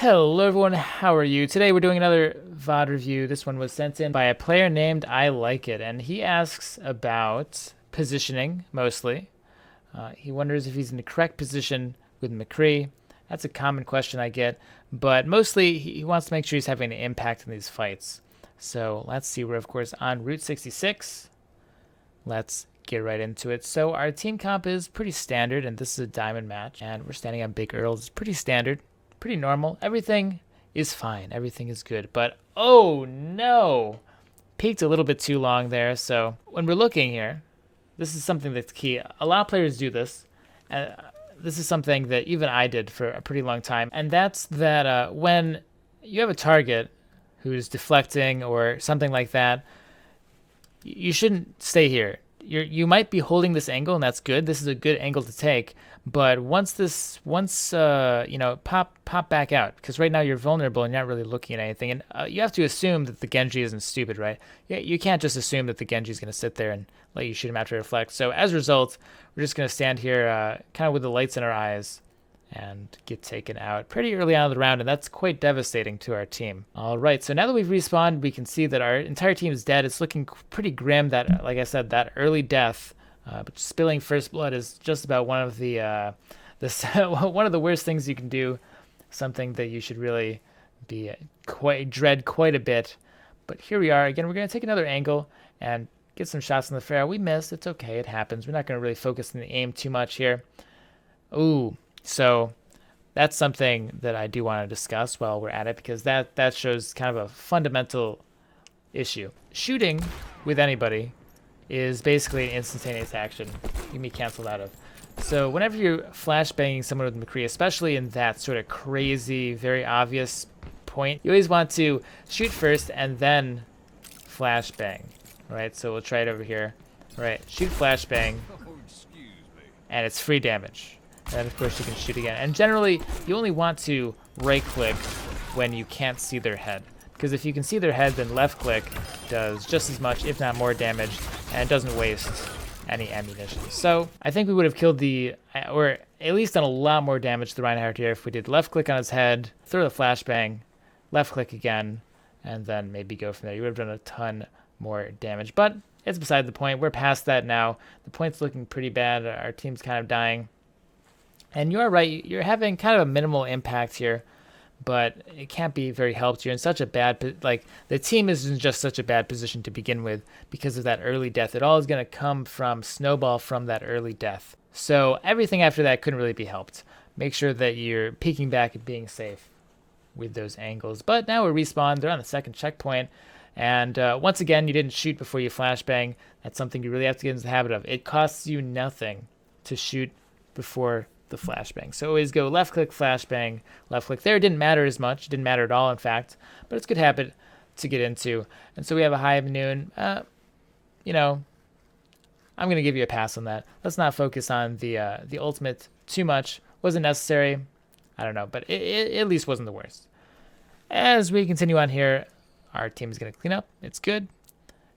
Hello everyone, how are you? Today we're doing another VOD review. This one was sent in by a player named I Like It, and he asks about positioning, mostly. He wonders if he's in the correct position with McCree. That's a common question I get, but mostly he wants to make sure he's having an impact in these fights. So let's see, we're of course on Route 66. Let's get right into it. So our team comp is pretty standard, and this is a diamond match, and we're standing on Big Earls. It's pretty standard. Pretty normal. Everything is fine. Everything is good. But oh no! Peaked a little bit too long there. So when we're looking here, this is something that's key. A lot of players do this. And this is something that even I did for a pretty long time. And that's that when you have a target who's deflecting or something like that, you shouldn't stay here. You might be holding this angle, and that's good. This is a good angle to take. But once pop back out, because right now you're vulnerable and you're not really looking at anything. And you have to assume that the Genji isn't stupid, right? You can't just assume that the Genji is going to sit there and let you shoot him after reflect. So as a result, we're just going to stand here kind of with the lights in our eyes and get taken out pretty early on in the round, and that's quite devastating to our team. All right, so now that we've respawned, we can see that our entire team is dead. It's looking pretty grim. That, like I said, that early death, but spilling first blood is just about one of the one of the worst things you can do. Something that you should really be dread quite a bit. But here we are again. We're going to take another angle and get some shots in the fair. We missed. It's okay. It happens. We're not going to really focus on the aim too much here. Ooh. So that's something that I do want to discuss while we're at it, because that shows kind of a fundamental issue. Shooting with anybody is basically an instantaneous action. You can be canceled out of. So whenever you're flashbanging someone with McCree, especially in that sort of crazy, very obvious point, you always want to shoot first and then flashbang. Right, so we'll try it over here. All right, shoot flashbang, and it's free damage. And of course you can shoot again. And generally, you only want to right-click when you can't see their head. Because if you can see their head, then left-click does just as much, if not more damage, and it doesn't waste any ammunition. So I think we would have killed or at least done a lot more damage to the Reinhardt here if we did left-click on his head, throw the flashbang, left-click again, and then maybe go from there. You would have done a ton more damage. But it's beside the point. We're past that now. The point's looking pretty bad. Our team's kind of dying. And you are right, you're having kind of a minimal impact here, but it can't be very helped. You're in such a bad, the team is in just such a bad position to begin with because of that early death. It all is going to come from snowball from that early death. So everything after that couldn't really be helped. Make sure that you're peeking back and being safe with those angles. But now we're respawned. They're on the second checkpoint. And once again, you didn't shoot before you flashbang. That's something you really have to get into the habit of. It costs you nothing to shoot before the flashbang. So always go left click, flashbang, left click. There it didn't matter as much. It didn't matter at all, in fact, but it's a good habit to get into. And so we have a high of noon. I'm going to give you a pass on that. Let's not focus on the ultimate too much. Wasn't necessary. I don't know, but it at least wasn't the worst. As we continue on here, our team is going to clean up. It's good.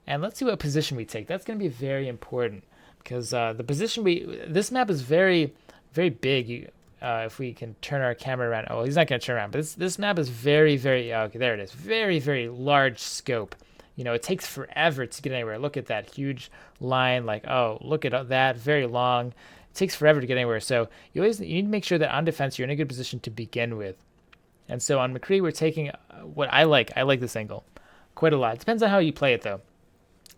And let's see what position we take. That's going to be very important because the position this map is very big. If we can turn our camera around. Oh, he's not going to turn around. But this map is very, okay, there it is. Very, very large scope. It takes forever to get anywhere. Look at that huge line. Oh, look at that. Very long. It takes forever to get anywhere. So you need to make sure that on defense you're in a good position to begin with. And so on McCree, we're taking what I like. I like this angle quite a lot. It depends on how you play it, though.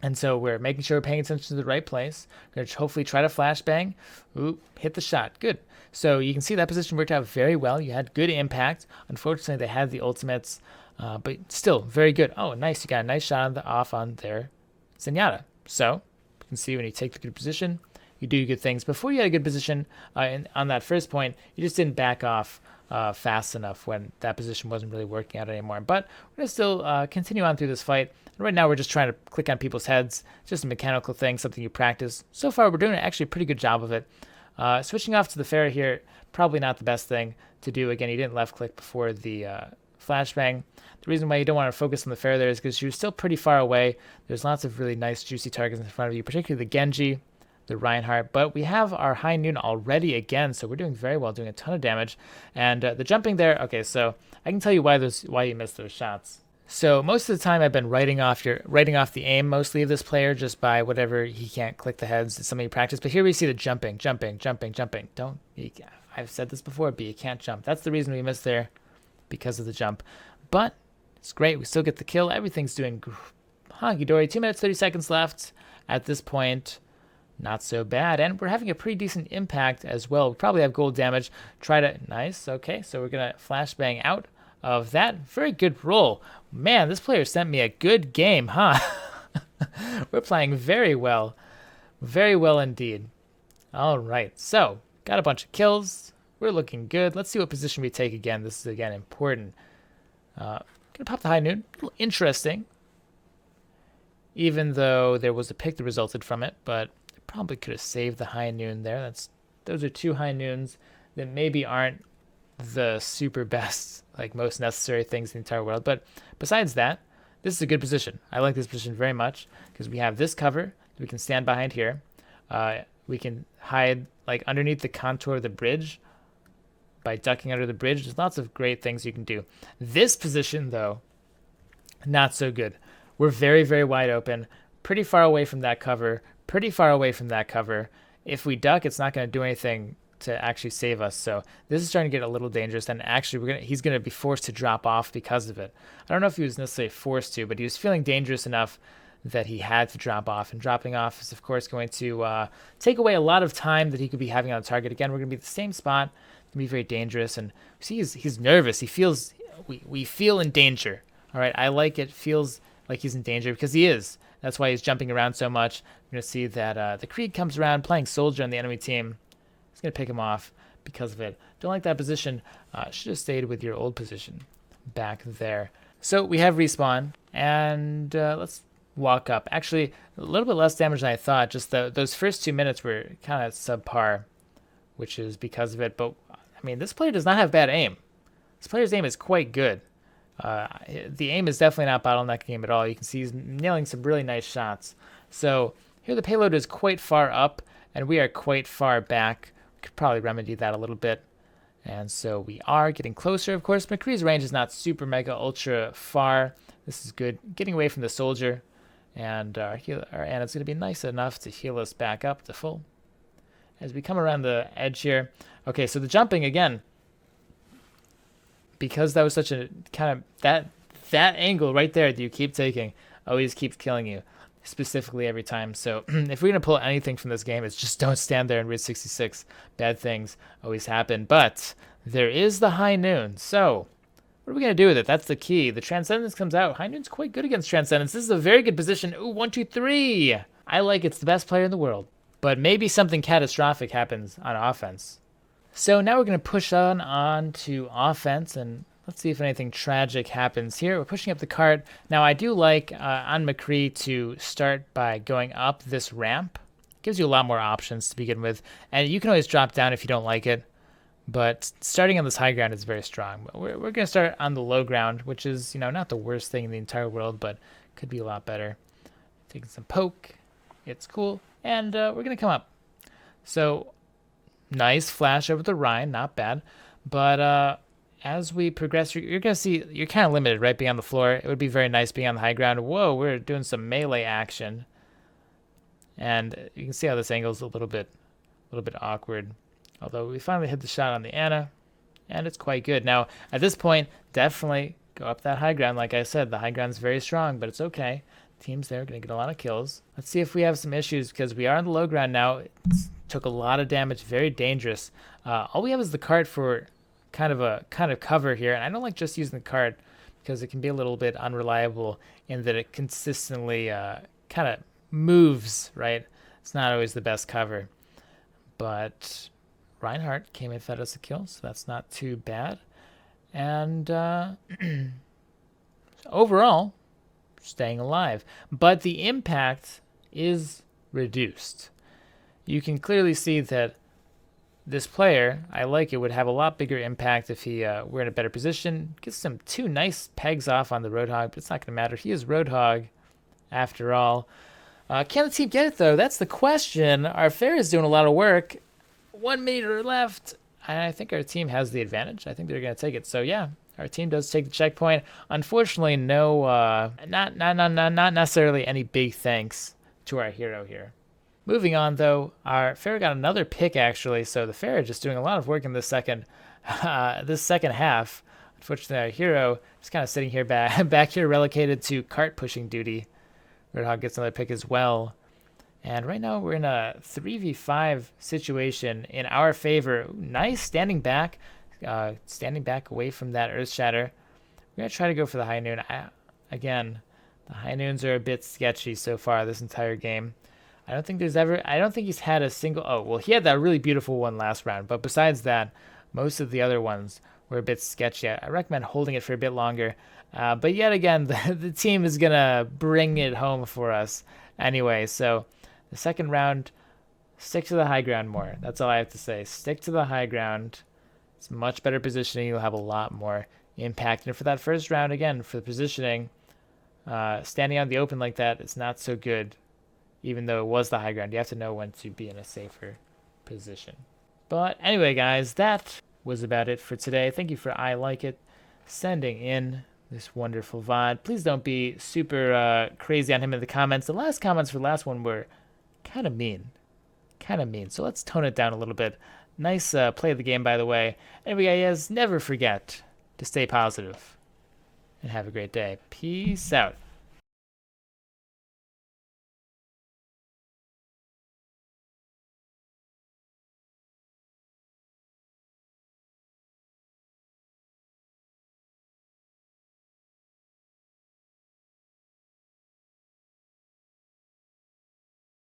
And so we're making sure we're paying attention to the right place. We're going to hopefully try to flashbang. Ooh, hit the shot. Good. So you can see that position worked out very well. You had good impact. Unfortunately, they had the ultimates, but still very good. Oh, nice. You got a nice shot off on their Zenyatta. So you can see when you take the good position, you do good things. Before you had a good position on that first point, you just didn't back off fast enough when that position wasn't really working out anymore. But we're going to still continue on through this fight. Right now, we're just trying to click on people's heads. Just a mechanical thing, something you practice. So far, we're doing actually a pretty good job of it. Switching off to the fair here, probably not the best thing to do. Again, you didn't left-click before the flashbang. The reason why you don't want to focus on the fair there is because you're still pretty far away. There's lots of really nice, juicy targets in front of you, particularly the Genji. the Reinhardt, but we have our high noon already again, so we're doing very well, doing a ton of damage. And the jumping there, okay, so I can tell you why you missed those shots. So most of the time I've been writing off the aim mostly of this player just by whatever he can't click the heads. It's something you practice. But here we see the jumping. I've said this before, but you can't jump. That's the reason we missed there, because of the jump. But it's great. We still get the kill. Everything's doing honky-dory. 2 minutes, 30 seconds left at this point. Not so bad. And we're having a pretty decent impact as well. We probably have gold damage. Nice. Okay, so we're going to flashbang out of that. Very good roll. Man, this player sent me a good game, huh? We're playing very well. Very well indeed. All right, so got a bunch of kills. We're looking good. Let's see what position we take again. This is, again, important. Gonna pop the high noon. A little interesting. Even though there was a pick that resulted from it, but probably could have saved the high noon there. Those are 2 high noons that maybe aren't the super best, like most necessary things in the entire world. But besides that, this is a good position. I like this position very much because we have this cover that we can stand behind here. We can hide like underneath the contour of the bridge by ducking under the bridge. There's lots of great things you can do. This position, though, not so good. We're very, very wide open, pretty far away from that cover, If we duck, it's not going to do anything to actually save us. So this is starting to get a little dangerous, and actually he's going to be forced to drop off because of it. I don't know if he was necessarily forced to, but he was feeling dangerous enough that he had to drop off, and dropping off is of course going to take away a lot of time that he could be having on the target. Again, we're going to be at the same spot. It's going to be very dangerous, and see he's nervous. He feels we feel in danger. All right, I like it. Feels like he's in danger because he is. That's why he's jumping around so much. You're going to see that the Creed comes around playing soldier on the enemy team. He's going to pick him off because of it. Don't like that position. Should have stayed with your old position back there. So we have respawn, and let's walk up. Actually, a little bit less damage than I thought. Just those first 2 minutes were kind of subpar, which is because of it. But, I mean, this player does not have bad aim. This player's aim is quite good. The aim is definitely not bottlenecking him at all. You can see he's nailing some really nice shots. So here the payload is quite far up, and we are quite far back. We could probably remedy that a little bit. And so we are getting closer. Of course, McCree's range is not super mega ultra far. This is good. Getting away from the soldier. And our Ana's going to be nice enough to heal us back up to full. As we come around the edge here. Okay, so the jumping again. Because that was such a kind of that angle right there that you keep taking always keeps killing you, specifically every time. So if we're going to pull anything from this game, it's just don't stand there and read 66. Bad things always happen. But there is the high noon. So what are we going to do with it? That's the key. The Transcendence comes out. High noon's quite good against Transcendence. This is a very good position. Ooh, 1, 2, 3. I like it's the best player in the world. But maybe something catastrophic happens on offense. So now we're going to push on to offense, and let's see if anything tragic happens here. We're pushing up the cart. Now, I do like on McCree to start by going up this ramp. It gives you a lot more options to begin with, and you can always drop down if you don't like it. But starting on this high ground is very strong. But we're going to start on the low ground, which is, not the worst thing in the entire world, but could be a lot better. Taking some poke. It's cool. And we're going to come up. So nice flash over the Rhine, not bad. But as we progress, you're going to see you're kind of limited, right, being on the floor. It would be very nice being on the high ground. Whoa, we're doing some melee action. And you can see how this angle is a little bit awkward. Although we finally hit the shot on the Ana, and it's quite good. Now, at this point, definitely go up that high ground. Like I said, the high ground's very strong, but it's okay. Team's there, going to get a lot of kills. Let's see if we have some issues, because we are on the low ground now. Took a lot of damage, very dangerous. All we have is the cart for kind of cover here, and I don't like just using the cart because it can be a little bit unreliable in that it consistently kind of moves, right? It's not always the best cover. But Reinhardt came and fed us a kill, so that's not too bad. And overall, staying alive. But the impact is reduced. You can clearly see that this player, I like it, would have a lot bigger impact if he were in a better position. Gets some 2 nice pegs off on the Roadhog, but it's not going to matter. He is Roadhog after all. Can the team get it, though? That's the question. Our fair is doing a lot of work. 1 meter left. I think our team has the advantage. I think they're going to take it. So, yeah, our team does take the checkpoint. Unfortunately, no, not necessarily any big thanks to our hero here. Moving on, though, our fair got another pick, actually. So the fair is just doing a lot of work in this second half. Unfortunately, our hero is kind of sitting here back here relegated to cart pushing duty. Roadhog gets another pick as well. And right now we're in a 3v5 situation in our favor. Nice standing back away from that Earth Shatter. We're going to try to go for the High Noon. Again, the High Noons are a bit sketchy so far this entire game. I don't think he's had a single, oh, well, he had that really beautiful one last round. But besides that, most of the other ones were a bit sketchy. I recommend holding it for a bit longer. But yet again, the team is going to bring it home for us anyway. So the second round, stick to the high ground more. That's all I have to say. Stick to the high ground. It's much better positioning. You'll have a lot more impact. And for that first round, again, for the positioning, standing out in the open like that is not so good, even though it was the high ground. You have to know when to be in a safer position. But anyway, guys, that was about it for today. Thank you for I Like It sending in this wonderful VOD. Please don't be super crazy on him in the comments. The last comments for the last one were kind of mean. So let's tone it down a little bit. Nice play of the game, by the way. Anyway, guys, never forget to stay positive and have a great day. Peace out.